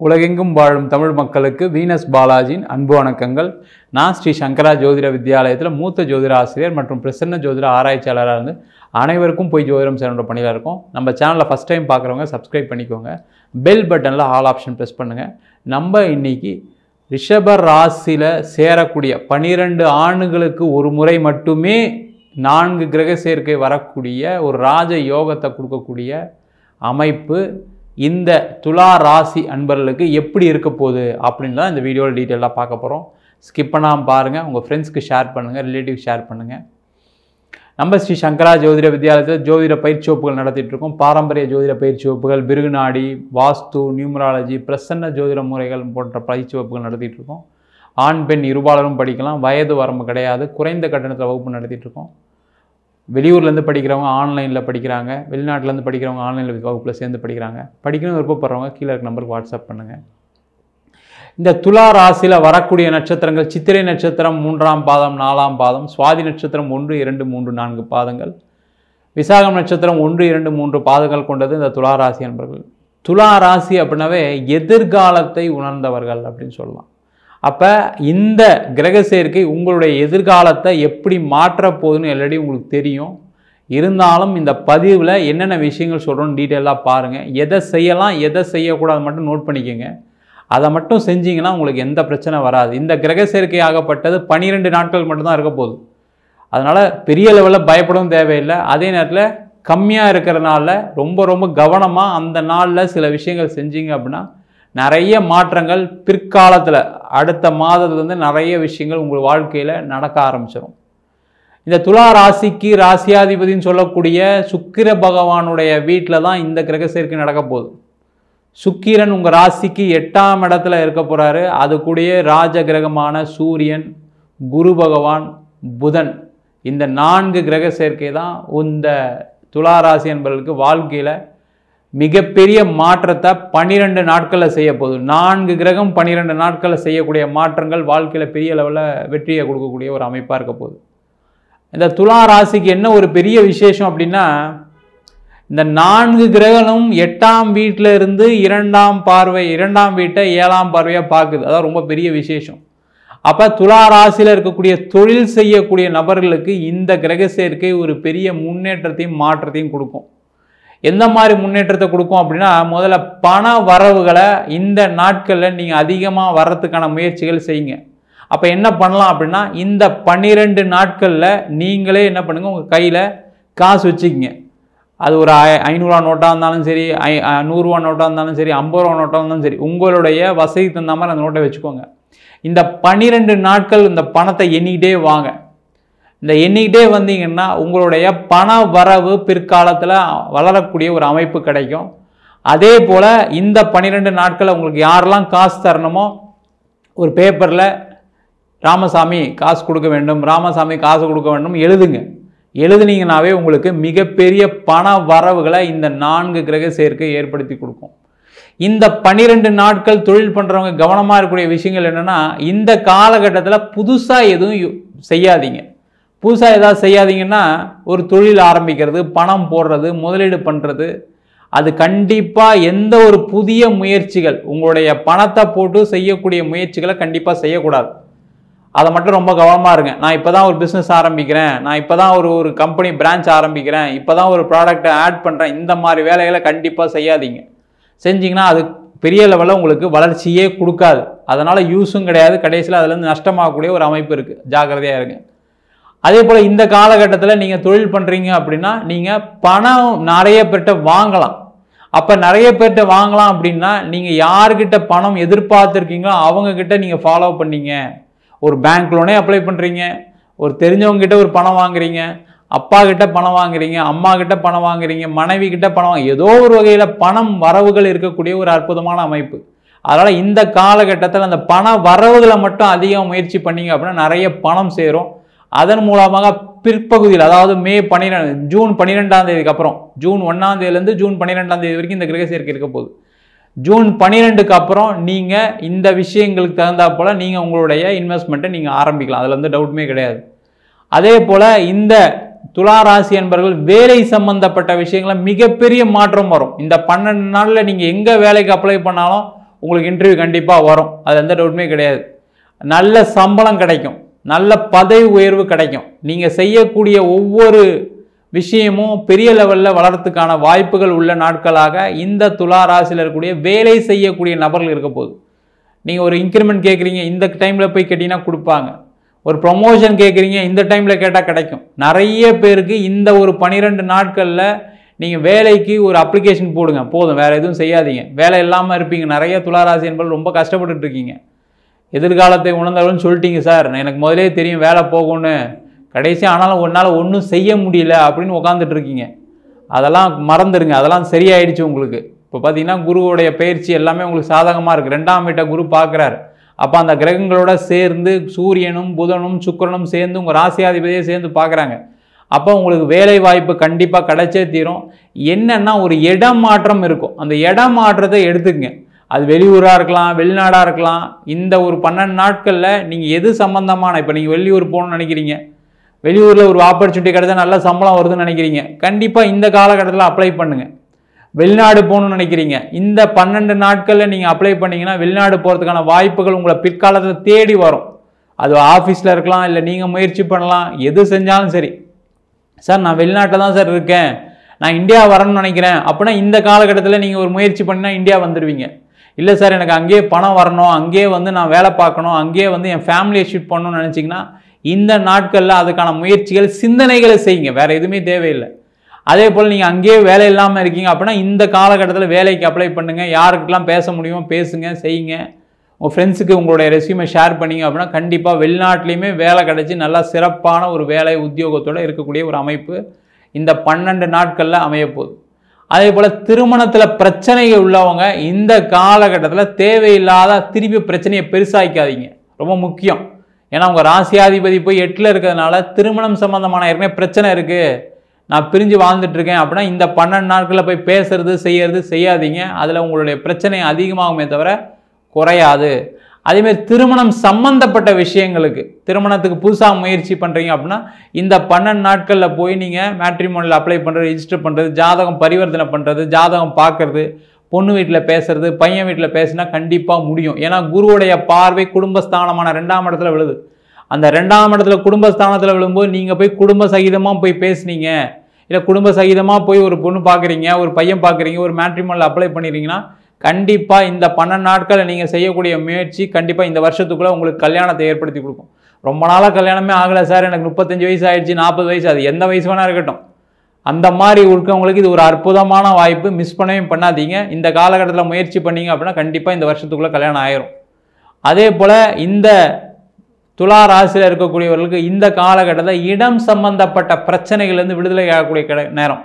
உலகெங்கும் வாழும் தமிழ் மக்களுக்கு வீனஸ் பாலாஜியின் அன்பு வணக்கங்கள். நான் ஸ்ரீ சங்கரா ஜோதிட வித்யாலயத்தில் மூத்த ஜோதிட ஆசிரியர் மற்றும் பிரசன்ன ஜோதிட ஆராய்ச்சியாளராக இருந்து அனைவருக்கும் போய் ஜோதிடம் சேனலோட பணியில் இருக்கும். நம்ம சேனலில் ஃபஸ்ட் டைம் பார்க்குறவங்க சப்ஸ்கிரைப் பண்ணிக்கோங்க. பெல் பட்டனில் ஆல் ஆப்ஷன் ப்ரெஸ் பண்ணுங்கள். நம்ம இன்னைக்கு ரிஷப ராசியில் சேரக்கூடிய 12 ஆண்டுகளுக்கு ஒரு முறை மட்டுமே 4 கிரக சேர்க்கை வரக்கூடிய ஒரு ராஜ யோகத்தை கொடுக்கக்கூடிய அமைப்பு இந்த துலா ராசி அன்பர்களுக்கு எப்படி இருக்க போகுது அப்படின்னு தான் இந்த வீடியோவில் டீட்டெயிலாக பார்க்க போகிறோம். ஸ்கிப் பண்ணாமல் பாருங்கள், உங்கள் ஃப்ரெண்ட்ஸ்க்கு ஷேர் பண்ணுங்கள், ரிலேட்டிவ் ஷேர் பண்ணுங்கள். நம்ம ஸ்ரீ சங்கரா ஜோதிட வித்யாலயத்தில் ஜோதிட பயிற்சி வகுப்புகள் நடத்திட்டு இருக்கோம். பாரம்பரிய ஜோதிட பயிற்சி வகுப்புகள், பிருகுநாடி, வாஸ்து, நியூமராலஜி, பிரசன்ன ஜோதிட முறைகள் போன்ற பயிற்சி வகுப்புகள் நடத்திட்டு இருக்கோம். ஆண் பெண் இருபாலரும் படிக்கலாம், வயது வரம்பு கிடையாது, குறைந்த கட்டணத்தில் வகுப்பு நடத்திட்டு இருக்கோம். வெளியூர்லேருந்து படிக்கிறவங்க ஆன்லைனில் படிக்கிறாங்க, வெளிநாட்டிலேருந்து படிக்கிறவங்க ஆன்லைனில் வகுப்பில் சேர்ந்து படிக்கிறாங்க. படிக்கணும் விருப்பப்படுறவங்க கீழே இருக்க நம்பருக்கு வாட்ஸ்அப் பண்ணுங்கள். இந்த துலா ராசியில் வரக்கூடிய நட்சத்திரங்கள் சித்திரை நட்சத்திரம் 3ஆம் பாதம் 4ஆம் பாதம், சுவாதி நட்சத்திரம் 1, 2, 3, 4 பாதங்கள், விசாகம் நட்சத்திரம் 1, 2, 3 பாதங்கள் கொண்டது இந்த துலா ராசி என்பர்கள். துலா ராசி அப்படின்னாவே எதிர்காலத்தை உணர்ந்தவர்கள் அப்படின்னு சொல்லலாம். அப்போ இந்த கிரக சேர்க்கை உங்களுடைய எதிர்காலத்தை எப்படி மாற்ற போகுதுன்னு ஆல்ரெடி உங்களுக்கு தெரியும். இருந்தாலும் இந்த பதிவில் என்னென்ன விஷயங்கள் சொல்கிறோன்னு டீட்டெயிலாக பாருங்கள். எதை செய்யலாம் எதை செய்யக்கூடாது மட்டும் நோட் பண்ணிக்கோங்க. அதை மட்டும் செஞ்சிங்கன்னா உங்களுக்கு எந்த பிரச்சனை வராது. இந்த கிரக சேர்க்கை ஆகப்பட்டது 12 நாட்கள் மட்டும்தான் இருக்க போகுது. அதனால் பெரிய லெவலில் பயப்படவும் தேவையில்லை. அதே நேரத்தில் கம்மியாக இருக்கிறனால ரொம்ப கவனமாக அந்த நாளில் சில விஷயங்கள் செஞ்சீங்க அப்படின்னா நிறைய மாற்றங்கள் பிற்காலத்தில் அடுத்த மாதத்துலேருந்து நிறைய விஷயங்கள் உங்கள் வாழ்க்கையில் நடக்க ஆரம்பிச்சிடும். இந்த துலா ராசிக்கு ராசியாதிபதினு சொல்லக்கூடிய சுக்கிர பகவானுடைய வீட்டில் தான் இந்த கிரக சேர்க்கை நடக்க போகுது. சுக்கிரன் உங்கள் ராசிக்கு 8ஆம் இடத்துல இருக்க போகிறாரு. அது கூடயே ராஜ கிரகமான சூரியன், குரு பகவான், புதன், இந்த 4 கிரக சேர்க்கை தான் இந்த துலா ராசி என்பவர்களுக்கு வாழ்க்கையில் மிகப்பெரிய மாற்றத்தை 12 நாட்களில் செய்ய போகுது. 4 கிரகம் 12 நாட்களில் செய்யக்கூடிய மாற்றங்கள் வாழ்க்கையில் பெரிய லெவலில் வெற்றியை கொடுக்கக்கூடிய ஒரு அமைப்பாக இருக்க போகுது. இந்த துலா ராசிக்கு என்ன ஒரு பெரிய விசேஷம் அப்படின்னா, இந்த 4 கிரகமும் 8ஆம் வீட்டில் இருந்து 2ஆம் வீட்டை 7ஆம் பார்வையாக பார்க்குது. அதான் ரொம்ப பெரிய விசேஷம். அப்போ துலா ராசியில் இருக்கக்கூடிய தொழில் செய்யக்கூடிய நபர்களுக்கு இந்த கிரக சேர்க்கை ஒரு பெரிய முன்னேற்றத்தையும் மாற்றத்தையும் கொடுக்கும். எந்த மாதிரி முன்னேற்றத்தை கொடுக்கும் அப்படின்னா, முதல்ல பண வரவுகளை இந்த நாட்களில் நீங்கள் அதிகமாக வர்றதுக்கான முயற்சிகள் செய்யுங்க. அப்போ என்ன பண்ணலாம் அப்படின்னா, இந்த 12 நாட்களில் நீங்களே என்ன பண்ணுங்கள், உங்கள் கையில் காசு வச்சுக்கிங்க. அது ஒரு 500 நோட்டாக இருந்தாலும் சரி, 100 நோட்டாக இருந்தாலும் சரி, 50 நோட்டாக இருந்தாலும் சரி, உங்களுடைய வசதி தகுந்த மாதிரி அந்த நோட்டை வச்சுக்கோங்க. இந்த 12 நாட்கள் இந்த பணத்தை எண்ணிக்கிட்டே வாங்க. இந்த எண்ணிக்கிட்டே வந்தீங்கன்னா உங்களுடைய பண வரவு பிற்காலத்தில் வளரக்கூடிய ஒரு அமைப்பு கிடைக்கும். அதே போல் இந்த 12 நாட்களில் உங்களுக்கு யாரெல்லாம் காசு தரணுமோ ஒரு பேப்பரில் ராமசாமி காசு கொடுக்க வேண்டும், ராமசாமி காசு கொடுக்க வேண்டும் எழுதுங்க. எழுதுனீங்கன்னாவே உங்களுக்கு மிகப்பெரிய பண வரவுகளை இந்த 4 கிரக சேர்க்கை ஏற்படுத்தி கொடுக்கும். இந்த 12 நாட்கள் தொழில் பண்ணுறவங்க கவனமாக இருக்கக்கூடிய விஷயங்கள் என்னென்னா, இந்த காலகட்டத்தில் புதுசாக எதுவும் செய்யாதீங்க. புதுசாக ஏதாவது செய்யாதீங்கன்னா, ஒரு தொழில் ஆரம்பிக்கிறது, பணம் போடுறது, முதலீடு பண்ணுறது, அது கண்டிப்பாக எந்த ஒரு புதிய முயற்சிகள் உங்களுடைய பணத்தை போட்டு செய்யக்கூடிய முயற்சிகளை கண்டிப்பாக செய்யக்கூடாது. அதை மட்டும் ரொம்ப கவனமாக இருங்க. நான் இப்போ தான் ஒரு பிஸ்னஸ் ஆரம்பிக்கிறேன், நான் இப்போ தான் ஒரு கம்பெனி பிரான்ச் ஆரம்பிக்கிறேன், இப்போ தான் ஒரு ப்ராடக்டை ஆட் பண்ணுறேன், இந்த மாதிரி வேலைகளை கண்டிப்பாக செய்யாதீங்க. செஞ்சிங்கன்னா அது பெரிய லெவலில் உங்களுக்கு வளர்ச்சியே கொடுக்காது. அதனால் யூஸும் கிடையாது. கடைசியில் அதுலேருந்து நஷ்டமாகக்கூடிய ஒரு அமைப்பு இருக்குது. ஜாக்கிரதையாக இருங்க. அதே போல் இந்த காலகட்டத்தில் நீங்கள் தொழில் பண்ணுறீங்க அப்படின்னா நீங்கள் பணம் நிறைய பேர்கிட்ட வாங்கலாம். அப்போ நிறைய பேர்கிட்ட வாங்கலாம் அப்படின்னா நீங்கள் யார்கிட்ட பணம் எதிர்பார்த்துருக்கீங்களோ அவங்கக்கிட்ட நீங்கள் ஃபாலோ பண்ணீங்க. ஒரு பேங்க் லோனே அப்ளை பண்ணுறீங்க, ஒரு தெரிஞ்சவங்ககிட்ட ஒரு பணம் வாங்குறீங்க, அப்பா கிட்ட பணம் வாங்குறீங்க, அம்மா கிட்ட பணம் வாங்குறீங்க, மனைவி கிட்ட பணம் ஏதோ ஒரு வகையில் பணம் வரவுகள் இருக்கக்கூடிய ஒரு அற்புதமான அமைப்பு. அதனால் இந்த காலகட்டத்தில் அந்த பண வரவுகளை மட்டும் அதிகம் முயற்சி பண்ணீங்க அப்படின்னா நிறைய பணம் சேரும். அதன் மூலமாக பிற்பகுதியில், அதாவது ஜூன் 12ஆம் தேதிக்கு அப்புறம், ஜூன் 1ஆம் தேதியிலேருந்து ஜூன் 12ஆம் தேதி வரைக்கும் இந்த கிரக சேர்க்கை இருக்க போகுது. ஜூன் 12க்கு அப்புறம் நீங்கள் இந்த விஷயங்களுக்கு தகுந்தா போல் நீங்கள் உங்களுடைய இன்வெஸ்ட்மெண்ட்டை நீங்கள் ஆரம்பிக்கலாம். அதில் வந்து டவுட்டுமே கிடையாது. அதே போல் இந்த துலா ராசி என்பவர்கள் வேலை சம்பந்தப்பட்ட விஷயங்கள மிகப்பெரிய மாற்றம் வரும். இந்த 12 நாளில் நீங்கள் எங்கே வேலைக்கு அப்ளை பண்ணாலும் உங்களுக்கு இன்டர்வியூ கண்டிப்பாக வரும், அது எந்த டவுட்டுமே கிடையாது. நல்ல சம்பளம் கிடைக்கும், நல்ல பதவி உயர்வு கிடைக்கும். நீங்கள் செய்யக்கூடிய ஒவ்வொரு விஷயமும் பெரிய லெவலில் வளர்கிறதுக்கான வாய்ப்புகள் உள்ள நாட்களாக இந்த துலா ராசியில் இருக்கக்கூடிய வேலை செய்யக்கூடிய நபர்கள் இருக்க போகுது. நீங்கள் ஒரு இன்க்ரிமெண்ட் கேட்குறீங்க, இந்த டைமில் போய் கேட்டிங்கன்னா கொடுப்பாங்க. ஒரு ப்ரொமோஷன் கேட்குறீங்க, இந்த டைமில் கேட்டால் கிடைக்கும். நிறைய பேருக்கு இந்த ஒரு 12 நாட்களில் நீங்கள் வேலைக்கு ஒரு அப்ளிகேஷன் போடுங்க போதும், வேறு எதுவும் செய்யாதீங்க. வேலை இல்லாமல் இருப்பீங்க. நிறைய துளாராசி என்பது ரொம்ப கஷ்டப்பட்டுட்டு இருக்கீங்க. எதிர்காலத்தை உணர்ந்தவர்கள்னு சொல்லிட்டீங்க சார், எனக்கு முதலே தெரியும் வேலை போகும்னு, கடைசி ஆனாலும் ஒன்றால் ஒன்றும் செய்ய முடியல அப்படின்னு உட்காந்துட்டு இருக்கீங்க. அதெல்லாம் மறந்துடுங்க, அதெல்லாம் சரியாயிடுச்சு உங்களுக்கு. இப்போ பார்த்தீங்கன்னா குருவுடைய பயிற்சி எல்லாமே உங்களுக்கு சாதகமாக இருக்குது. 2ஆம் வீட்டை குரு பார்க்குறாரு. அப்போ அந்த கிரகங்களோட சேர்ந்து சூரியனும் புதனும் சுக்கிரனும் சேர்ந்து உங்கள் ராசியாதிபதியை சேர்ந்து பார்க்குறாங்க. அப்போ உங்களுக்கு வேலை வாய்ப்பு கண்டிப்பாக கிடைச்சே தீரும். என்னன்னா ஒரு இடம் மாற்றம் இருக்கும், அந்த இடம் மாற்றத்தை எடுத்துக்கங்க. அது வெளியூராக இருக்கலாம், வெளிநாடாக இருக்கலாம். இந்த ஒரு 12 நாட்களில் நீங்கள் எது சம்பந்தமான, இப்போ நீங்கள் வெளியூர் போகணும்னு நினைக்கிறீங்க, வெளியூரில் ஒரு ஆப்பர்ச்சுனிட்டி கிடைச்சா நல்ல சம்பளம் வருதுன்னு நினைக்கிறீங்க, கண்டிப்பாக இந்த காலகட்டத்தில் அப்ளை பண்ணுங்கள். வெளிநாடு போகணும்னு நினைக்கிறீங்க, இந்த 12 நாட்களில் நீங்கள் அப்ளை பண்ணிங்கன்னா வெளிநாடு போகிறதுக்கான வாய்ப்புகள் உங்களை பிற்காலத்தில் தேடி வரும். அது ஆஃபீஸில் இருக்கலாம், இல்லை நீங்கள் முயற்சி பண்ணலாம். எது செஞ்சாலும் சரி, சார் நான் வெளிநாட்டில் தான் சார் இருக்கேன், நான் இந்தியா வரணும்னு நினைக்கிறேன் அப்படின்னா இந்த காலகட்டத்தில் நீங்கள் ஒரு முயற்சி பண்ணினா இந்தியா வந்துடுவீங்க. இல்லை சார் எனக்கு அங்கேயே பணம் வரணும், அங்கேயே நான் வேலை பார்க்கணும், அங்கேயே என் ஃபேமிலியை ஷிஃப்ட் பண்ணணும்னு நினச்சிங்கன்னா இந்த நாட்களில் அதுக்கான முயற்சிகள் சிந்தனைகளை செய்யுங்க, வேறு எதுவுமே தேவையில்லை. அதே போல் நீங்கள் அங்கேயே வேலை இல்லாமல் இருக்கீங்க அப்படின்னா இந்த காலகட்டத்தில் வேலைக்கு அப்ளை பண்ணுங்கள். யாருக்கெல்லாம் பேச முடியுமோ பேசுங்க, செய்யுங்க. உங்கள் ஃப்ரெண்ட்ஸுக்கு உங்களுடைய ரெஸ்யூமை ஷேர் பண்ணிங்க அப்படின்னா கண்டிப்பாக வெளிநாட்டிலையுமே வேலை கிடச்சி நல்லா சிறப்பான ஒரு வேலை உத்தியோகத்தோடு இருக்கக்கூடிய ஒரு அமைப்பு இந்த 12 நாட்களில் அமையப்போகுது. அதே போல் திருமணத்தில் பிரச்சனைகள் உள்ளவங்க இந்த காலகட்டத்தில் தேவையில்லாத திருப்பி பிரச்சனையை பெருசாக்காதீங்க, ரொம்ப முக்கியம். ஏன்னா உங்கள் ராசியாதிபதி போய் 8ல் இருக்கிறதுனால திருமணம் சம்பந்தமான ஏற்கனவே பிரச்சனை இருக்குது, நான் பிரிஞ்சு வாழ்ந்துட்டுருக்கேன் அப்படின்னா இந்த 12 நாட்களில் போய் பேசுறது செய்யறது செய்யாதீங்க. அதில் உங்களுடைய பிரச்சனை அதிகமாகுமே தவிர குறையாது. அதேமாதிரி திருமணம் சம்பந்தப்பட்ட விஷயங்களுக்கு, திருமணத்துக்கு புதுசாக முயற்சி பண்ணுறீங்க அப்படின்னா இந்த 12 நாட்களில் போய் நீங்கள் மேட்ரிமோனியில் அப்ளை பண்ணுறது, ரிஜிஸ்டர் பண்ணுறது, ஜாதகம் பரிவர்த்தனை பண்ணுறது, ஜாதகம் பார்க்கறது, பொண்ணு வீட்டில் பேசுறது, பையன் வீட்டில் பேசுனா கண்டிப்பாக முடியும். ஏன்னா குருவுடைய பார்வை குடும்பஸ்தானமான 2ஆம் இடத்துல விழுது. அந்த 2ஆம் இடத்துல குடும்பஸ்தானத்தில் விழும்போது நீங்கள் போய் குடும்ப சகிதமாக போய் பேசுனீங்க, இல்லை குடும்ப சகிதமாக போய் ஒரு பொண்ணு பார்க்குறீங்க, ஒரு பையன் பார்க்குறீங்க, ஒரு மேட்ரிமோனியில் அப்ளை பண்ணிடுறீங்கன்னா கண்டிப்பாக இந்த 12 நாட்களில் நீங்கள் செய்யக்கூடிய முயற்சி கண்டிப்பாக இந்த வருஷத்துக்குள்ளே உங்களுக்கு கல்யாணத்தை ஏற்படுத்தி கொடுக்கும். ரொம்ப நாளாக கல்யாணமே ஆகலை சார், எனக்கு 35 வயசு ஆயிடுச்சு, 40 வயசு, அது எந்த வயசு வேணா இருக்கட்டும், அந்த மாதிரி இருக்கவங்களுக்கு இது ஒரு அற்புதமான வாய்ப்பு. மிஸ் பண்ணவே பண்ணாதீங்க. இந்த காலகட்டத்தில் முயற்சி பண்ணீங்க அப்படின்னா கண்டிப்பாக இந்த வருஷத்துக்குள்ளே கல்யாணம் ஆயிரும். அதே போல் இந்த துலா ராசியில் இருக்கக்கூடியவர்களுக்கு இந்த காலகட்டத்தில் இடம் சம்பந்தப்பட்ட பிரச்சனைகள்லேருந்து விடுதலை ஆகக்கூடிய நேரம்.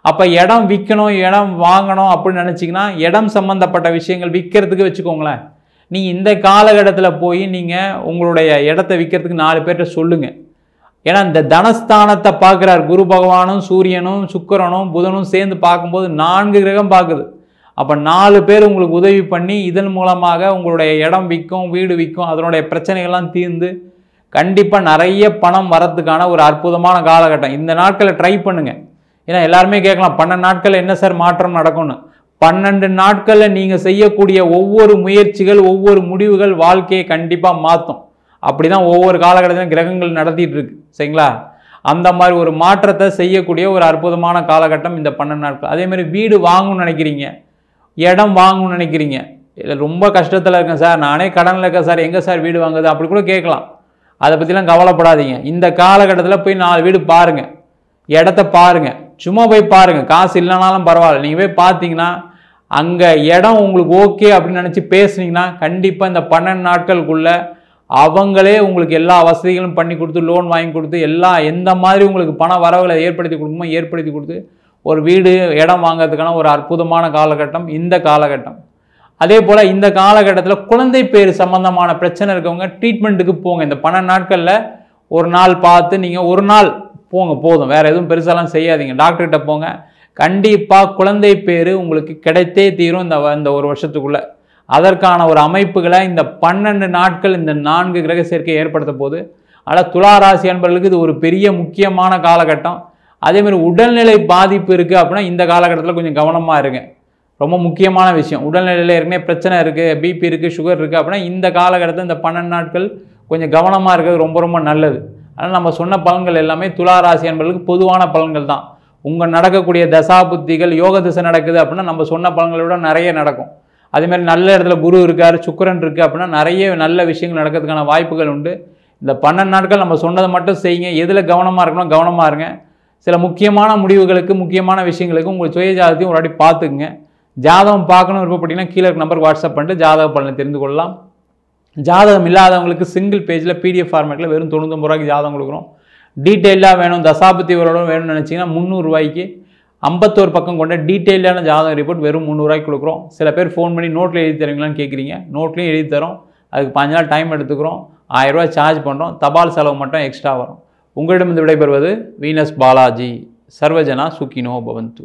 அப்போ இடம் விற்கணும், இடம் வாங்கணும் அப்படின்னு நினச்சிங்கன்னா இடம் சம்மந்தப்பட்ட விஷயங்கள் விற்கிறதுக்கு வச்சுக்கோங்களேன். நீங்கள் இந்த காலகட்டத்தில் போய் நீங்கள் உங்களுடைய இடத்த விற்கிறதுக்கு 4 பேர்கிட்ட சொல்லுங்கள். ஏன்னா இந்த தனஸ்தானத்தை பார்க்குறார் குரு பகவானும் சூரியனும் சுக்கிரனும் புதனும் சேர்ந்து பார்க்கும்போது 4 கிரகம் பார்க்குது. அப்போ 4 பேர் உங்களுக்கு உதவி பண்ணி இதன் மூலமாக உங்களுடைய இடம் விற்கும், வீடு விற்கும், அதனுடைய பிரச்சனைகள்லாம் தீர்ந்து கண்டிப்பாக நிறைய பணம் வரத்துக்கான ஒரு அற்புதமான காலகட்டம். இந்த நாட்களை ட்ரை பண்ணுங்கள். ஏன்னா எல்லாருமே கேட்கலாம் 12 நாட்களில் என்ன சார் மாற்றம் நடக்கும்னு. 12 நாட்களில் நீங்கள் செய்யக்கூடிய ஒவ்வொரு முயற்சிகள், ஒவ்வொரு முடிவுகள் வாழ்க்கையை கண்டிப்பாக மாற்றும். அப்படி தான் ஒவ்வொரு காலகட்டத்திலும் கிரகங்கள் நடத்திட்டு இருக்கு, சரிங்களா? அந்த மாதிரி ஒரு மாற்றத்தை செய்யக்கூடிய ஒரு அற்புதமான காலகட்டம் இந்த 12 நாட்கள். அதேமாதிரி வீடு வாங்கணும்னு நினைக்கிறீங்க, இடம் வாங்கணும்னு நினைக்கிறீங்க, இல்லை ரொம்ப கஷ்டத்தில் இருக்கேன் சார், நானே கடனில் இருக்கேன் சார், எங்கே சார் வீடு வாங்குது அப்படி கூட கேட்கலாம். அதை பற்றிலாம் கவலைப்படாதீங்க. இந்த காலகட்டத்தில் போய் 4 வீடு பாருங்கள், இடத்த பாருங்கள், சும்மா போய் பாருங்கள், காசு இல்லைனாலும் பரவாயில்ல, நீங்கள் போய் பார்த்தீங்கன்னா அங்கே இடம் உங்களுக்கு ஓகே அப்படின்னு நினச்சி பேசுனீங்கன்னா கண்டிப்பாக இந்த 12 நாட்களுக்குள்ளே அவங்களே உங்களுக்கு எல்லா வசதிகளும் பண்ணி கொடுத்து, லோன் வாங்கி கொடுத்து, எந்த மாதிரி உங்களுக்கு பண வரவுகளை ஏற்படுத்தி கொடுக்குமோ ஏற்படுத்தி கொடுத்து ஒரு வீடு இடம் வாங்கிறதுக்கான ஒரு அற்புதமான காலகட்டம் இந்த காலகட்டம். அதே போல் இந்த காலகட்டத்தில் குழந்தை பேர் சம்பந்தமான பிரச்சனை இருக்கவங்க ட்ரீட்மெண்ட்டுக்கு போங்க. இந்த 12 நாட்களில் ஒரு நாள் பார்த்து நீங்கள் ஒரு நாள் போங்க போதும், வேறு எதுவும் பெருசாலாம் செய்யாதீங்க. டாக்டர்கிட்ட போங்க, கண்டிப்பாக குழந்தை பேர் உங்களுக்கு கிடைத்தே தீரும் இந்த ஒரு வருஷத்துக்குள்ளே. அதற்கான ஒரு அமைப்புகளை இந்த 12 நாட்கள் இந்த 4 கிரக சேர்க்கை ஏற்படுத்த போது. ஆனால் துலா ராசி அன்பர்களுக்கு இது ஒரு பெரிய முக்கியமான காலகட்டம். அதேமாதிரி உடல்நிலை பாதிப்பு இருக்குது அப்படின்னா இந்த காலகட்டத்தில் கொஞ்சம் கவனமாக இருங்க. ரொம்ப முக்கியமான விஷயம். உடல்நிலையில் ஏற்கனவே பிரச்சனை இருக்குது, பிபி இருக்குது, சுகர் இருக்குது அப்படின்னா இந்த காலகட்டத்தில் இந்த 12 நாட்கள் கொஞ்சம் கவனமாக இருக்கிறது ரொம்ப ரொம்ப நல்லது. அதனால் நம்ம சொன்ன பலன்கள் எல்லாமே துலா ராசி என்பவர்களுக்கு பொதுவான பலன்கள் தான். உங்கள் நடக்கக்கூடிய தசா புத்திகள் யோக திசை நடக்குது அப்படின்னா நம்ம சொன்ன பலன்களை விட நிறைய நடக்கும். அதேமாதிரி நல்ல இடத்துல குரு இருக்கார், சுக்கிரன் இருக்குது அப்படின்னா நிறைய நல்ல விஷயங்கள் நடக்கிறதுக்கான வாய்ப்புகள் உண்டு. இந்த 12 நாட்கள் நம்ம சொன்னதை மட்டும் செய்யுங்க. எதில் கவனமாக இருக்கணும் கவனமாக இருங்க. சில முக்கியமான முடிவுகளுக்கு முக்கியமான விஷயங்களுக்கு உங்கள் சுய ஜாதகத்தையும் ஒரு வாட்டி பார்த்துக்குங்க. ஜாதகம் பார்க்கணும் விருப்பப்பட்டீங்கன்னா கீழே இருக்க நம்பருக்கு வாட்ஸ்அப் பண்ணிட்டு ஜாதக பலனை தெரிந்து கொள்ளலாம். ஜாதகம் இல்லாதவங்களுக்கு சிங்கிள் பேஜில் பிடிஎஃப் ஃபார்மேட்டில் வெறும் 99 ரூபாய்க்கு ஜாதகம் கொடுக்குறோம். டீட்டெயிலாக வேணும், தசாபத்தி வரணும் வேணும்னு நினச்சிங்கன்னா 300 ரூபாய்க்கு 51 பக்கம் கொண்ட டீட்டெயிலான ஜாதக ரிப்போர்ட் வெறும் 300 ரூபாய்க்கு கொடுக்குறோம். சில பேர் ஃபோன் பண்ணி நோட்டில் எழுதி தருவீங்களான்னு கேட்குறீங்க. நோட்லேயும் எழுதி தரோம். அதுக்கு 5 நாள் டைம் எடுத்துக்கிறோம். 1000 ரூபாய் சார்ஜ் பண்ணுறோம். தபால் செலவு மட்டும் எக்ஸ்ட்ரா வரும். உங்களிடமிருந்து விடைபெறுவது வீனஸ் பாலாஜி. சர்வஜனா சுகினோ பவந்து.